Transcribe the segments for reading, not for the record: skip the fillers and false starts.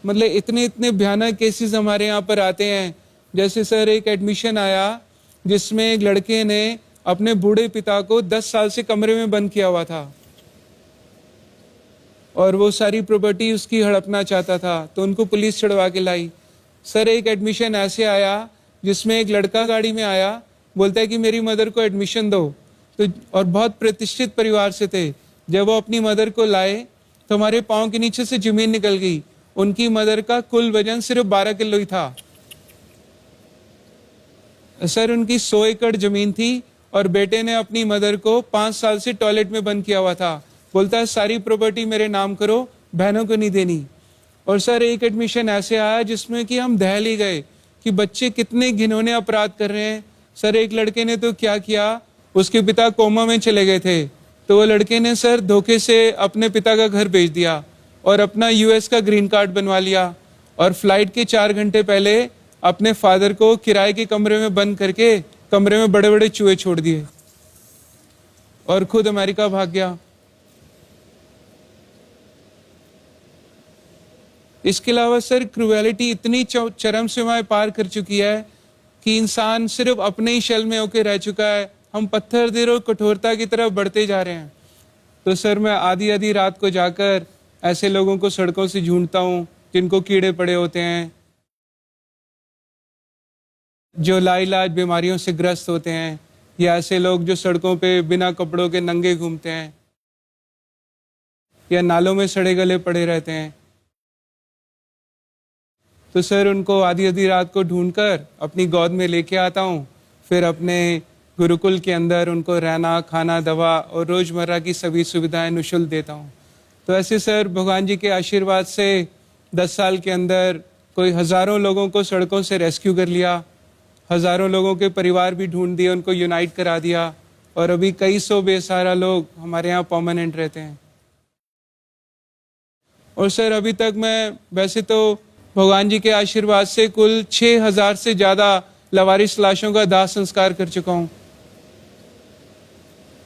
मतलब इतने इतने भयानक केसेस हमारे यहाँ पर आते हैं। जैसे सर एक एडमिशन आया जिसमें एक लड़के ने अपने बूढ़े पिता को 10 साल से कमरे में बंद किया हुआ था और वो सारी प्रॉपर्टी उसकी हड़पना चाहता था, तो उनको पुलिस छुड़वा के लाई। सर एक एडमिशन ऐसे आया जिसमें एक लड़का गाड़ी में आया, बोलता है कि मेरी मदर को एडमिशन दो, तो और बहुत प्रतिष्ठित परिवार से थे। जब वो अपनी मदर को लाए तो हमारे पाँव के नीचे से जमीन निकल गई। उनकी मदर का कुल वजन सिर्फ 12 किलो ही था। सर उनकी 100 एकड़ जमीन थी और बेटे ने अपनी मदर को 5 साल से टॉयलेट में बंद किया हुआ था। बोलता है सारी प्रॉपर्टी मेरे नाम करो, बहनों को नहीं देनी। और सर एक एडमिशन ऐसे आया जिसमें कि हम दहल ही गए कि बच्चे कितने घिनौने अपराध कर रहे हैं। सर एक लड़के ने तो क्या किया, उसके पिता कोमा में चले गए थे, तो वो लड़के ने सर धोखे से अपने पिता का घर बेच दिया और अपना यूएस का ग्रीन कार्ड बनवा लिया और फ्लाइट के 4 घंटे पहले अपने फादर को किराए के कमरे में बंद करके कमरे में बड़े बड़े चूहे छोड़ दिए और खुद अमेरिका भाग गया। इसके अलावा सर क्रूएलिटी इतनी चरम सीमाएं पार कर चुकी है कि इंसान सिर्फ अपने ही शल में होकर रह चुका है। हम पत्थर दिल और कठोरता की तरफ बढ़ते जा रहे हैं। तो सर मैं आधी आधी रात को जाकर ऐसे लोगों को सड़कों से ढूंढता हूँ जिनको कीड़े पड़े होते हैं, जो लाइलाज बीमारियों से ग्रस्त होते हैं, या ऐसे लोग जो सड़कों पे बिना कपड़ों के नंगे घूमते हैं या नालों में सड़े गले पड़े रहते हैं। तो सर उनको आधी आधी रात को ढूंढकर अपनी गोद में लेके आता हूँ, फिर अपने गुरुकुल के अंदर उनको रहना, खाना, दवा और रोजमर्रा की सभी सुविधाएं निःशुल्क देता हूँ। तो ऐसे सर भगवान जी के आशीर्वाद से 10 साल के अंदर कोई हजारों लोगों को सड़कों से रेस्क्यू कर लिया, हजारों लोगों के परिवार भी ढूंढ दिए, उनको यूनाइट करा दिया और अभी कई सौ बेसहारा लोग हमारे यहाँ परमानेंट रहते हैं। और सर अभी तक मैं वैसे तो भगवान जी के आशीर्वाद से कुल 6000 से ज्यादा लवारिस लाशों का दाह संस्कार कर चुका हूँ।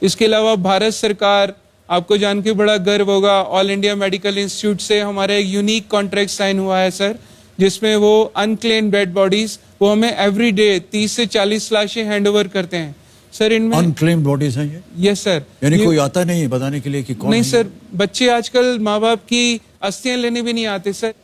इसके अलावा भारत सरकार, आपको जान के बड़ा गर्व होगा, ऑल इंडिया मेडिकल इंस्टीट्यूट से हमारा एक यूनिक कॉन्ट्रैक्ट साइन हुआ है सर, जिसमें वो अनक्लेम्ड डेड बॉडीज वो हमें एवरी डे 30 से 40 लाशें हैंड ओवर करते हैं। सर इनमें अनक्लेम्ड बॉडीज हैं ये? Yes sir. यानी कोई आता नहीं है बताने के लिए कि कौन? नहीं सर, बच्चे आजकल माँ बाप की अस्थियां लेने भी नहीं आते सर।